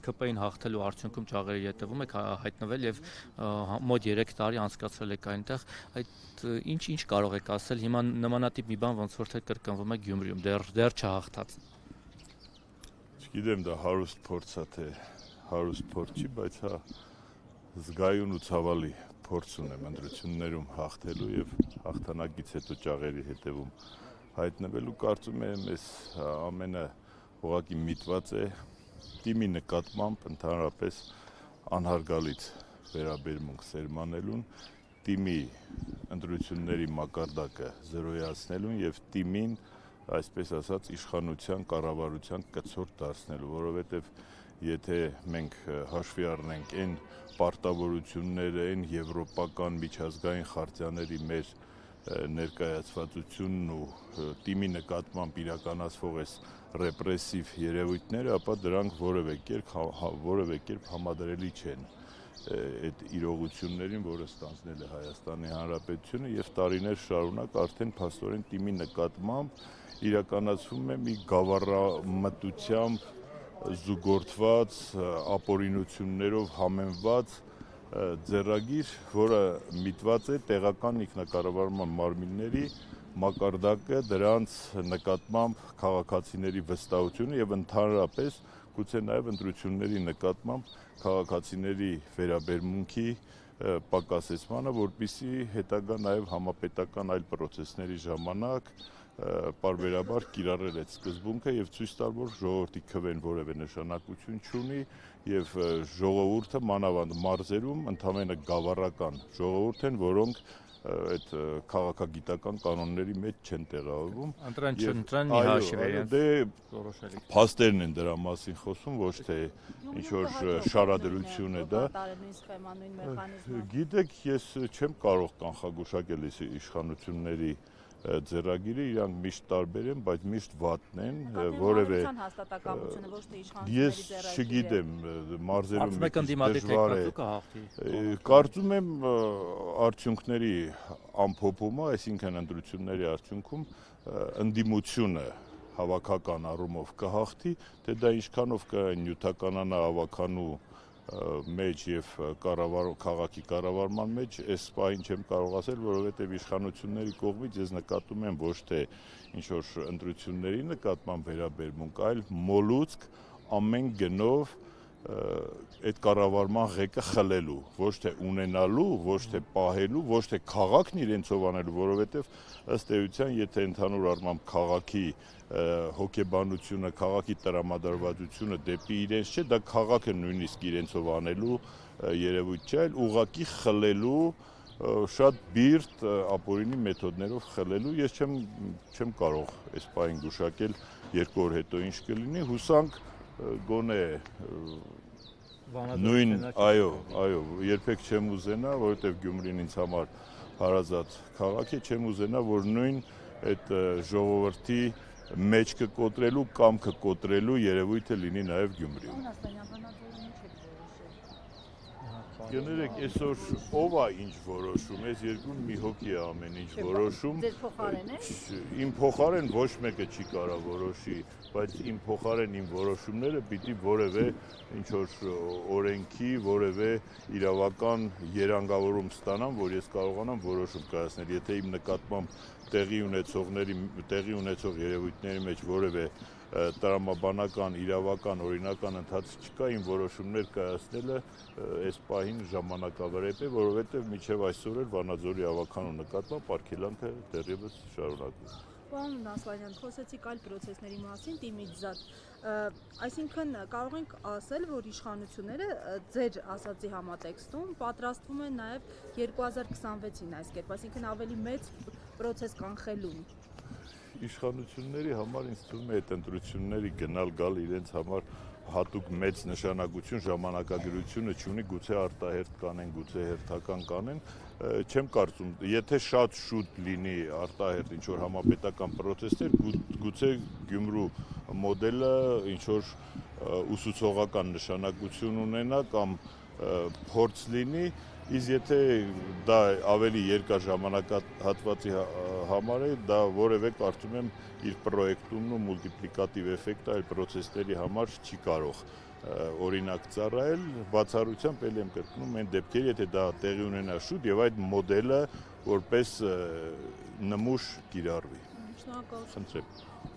ԿՊ-ին հաղթելու արդյունքում ճաղերի ետևում եք հայտնվել եւ մոտ 3 տարի անցկացրել եք այնտեղ, այդ ինչ կարող եք ասել հիմա նմանատիպ մի բան ոնց որ թե կրկնվում է Գյումրիում, դեռ չհաղթած։ Չգիտեմ դա հարուստ փորձ է թե հարուստ փորձ չի, բայց հա զգայուն ու ցավալի փորձ ունեմ ընտրություններում հաղթելու եւ հաղթանակից հետո ճաղերի հետևում հայտնվելու, կարծում եմ այս ամենը ուղղակի միտված է թիմի նկատմամբ ընդհանրապես անհարգալից վերաբերմունք սերմանելուն, թիմի ընտրությունների մակարդակը զրոյացնելուն եւ թիմին, այսպես ասած, իշխանության, կառավարության կցորդ դարձնելու, որովհետեւ եթե մենք հաշվի առնենք այն պարտավորությունները, այն եվրոպական միջազգային խարտիաների մեր ներկայացվածությունն ու թիմի նկատմամբ իրականացվող այս ռեպրեսիվ երևույթները, ապա դրանք որևէ կերպ համադրելի չեն այդ իրողություններին, որը ստանձնել է Հայաստանի Հանրապետությունը եւ տարիներ շարունակ արդեն փաստորեն թիմի նկատմամբ իրականացվում է մի գավառամտությամբ զուգորդված, ապօրինություններով համեմված ձեռագիր, որը միտված է տեղական ինքնակառավարման մարմինների մակարդակը, դրանց նկատմամբ քաղաքացիների վստահությունը եւ ընդհանրապես գուցե նաեւ ընտրությունների նկատմամբ քաղաքացիների վերաբերմունքի պակասեցմանը, որպեսզի հետագա նաեւ համապետական այլ պրոցեսների ժամանակ պարբերաբար կիրառել այդ սկզբունքը եւ ցույց տալ, որ ժողովրդի քվեն որևէ նշանակություն չունի եւ ժողովուրդը մանավանդ մարզերում ընդամենը գավառական ժողովուրդ են, որոնք այդ քաղաքագիտական կանոնների մեջ չեն տեղավորվում։ Ընտրեն մի հաշիվ է որոշելի։ Փաստերն են դրա մասին խոսում, ոչ թե ինչ որ շարադրություն է դա։ Գիտեք, ես չեմ կարող կանխագուշակել իշխանությունների ձեռագիրը, իրանք միշտ տարբեր են, բայց միշտ վատն են, որևէ հաստատակամությունը ոչ թե իշխանությունների ես չգիտեմ, մարզերում դժվար է։ Կարծում եմ արդյունքների ամփոփումը, այսինքն ընտրությունների արդյունքում ընդդիմությունը հավաքական առումով կհաղթի, թե դա ինչքանով կնյութականանա ավականու մեջ եւ քաղաքի կառավարման մեջ, այս պահին չեմ կարող ասել, որովհետեւ իշխանությունների կողմից ես նկատում եմ ոչ թե ինչ որ ընտրությունների նկատմամբ վերաբերմունք, այլ մոլուցք ամեն գնով այդ կառավարման ղեկը խլելու, ոչ թե ունենալու, ոչ թե պահելու, ոչ թե քաղաքն իրենցով անելու, որովհետեւ ըստ էության, եթե ընդհանուր առմամբ քաղաքի հոգեբանությունը, քաղաքի տրամադրվածությունը դեպի իրենց չէ, դա քաղաքը նույնիսկ իրենցով անելու երևույթ չէ, այլ ուղղակի խլելու շատ բիրտ ապօրինի մեթոդներով խլելու, ես չեմ կարող այս պահին գուշակել 2 օր հետո ինչ կլինի, հուսանք գոնե նույն, այո, երբեք չեմ ուզենա, որովհետև Գյումրին ինձ համար հարազատ քաղաք է, չեմ ուզենա, որ նույն այդ ժողովրդի մեջքը կոտրելու, կամքը կոտրելու երևույթը լինի նաև Գյումրիում։ Կներեք, այսօր ով է ինչ որոշում, այս երկրում մի հոգի է ամեն ինչ որոշում։ Ձեր փոխարեն է։ Իմ փոխարեն ոչ մեկը չի կարող որոշի, բայց իմ փոխարեն իմ որոշումները պիտի որևէ ինչ որ օրենքի, որևէ իրավական երանգավորում ստանան, որ ես կարողանամ որոշում կայացնել։ Եթե իմ նկատմամբ տեղի ունեցող երևույթների մեջ որևէ տրամաբանական, իրավական, օրինական ընթացք չկա, իմ որոշումներ կայացնելը այս պահին ժամանակավրեպ է, որովհետև մինչև այսօր էլ Վանաձորի ավականու նկատմամբ արգելանքը դեռևս շարունակվում է։ Պարոն Նասլանյան, խոսեցիք այլ պրոցեսների մասին, թիմից զատ, այսինքն կարող ենք ասել, որ իշխանությունները ձեր ասածի համատեքստում պատրաստվում են նաև 2026-ին այս կերպ, այսինքն ավելի մեծ պրոցես կանխելուն։ Իշխանությունների համար ինձ թվում է այդ ընտրությունների գնալ-գալ իրենց համար հատուկ մեծ նշանակություն, ժամանակագրությունը չունի, գուցե արտահերթ կանեն, գուցե հերթական կանեն, չեմ կարծում, եթե շատ շուտ լինի արտահերթ ինչ-որ համապետական պրոցեսներ, գուցե Գյումրու մոդելը ինչ-որ ուսուցողական նշանակություն ունենա կամ փորձ լինի, իսկ եթե դա ավելի երկար ժամանակահատվածի համար է, դա որևէ կարծում եմ իր պրոյեկտումն ու մուլտիպլիկատիվ էֆեկտը այլ պրոցեսների համար չի կարող օրինակ ծառայել, բացառությամբ ելի եմ կրկնում այն դեպքերի, եթե դա տեղի ունենա շուտ եւ այդ մոդելը որպես նմուշ կիրառվի։ Շնորհակալություն։ Խնդրեմ։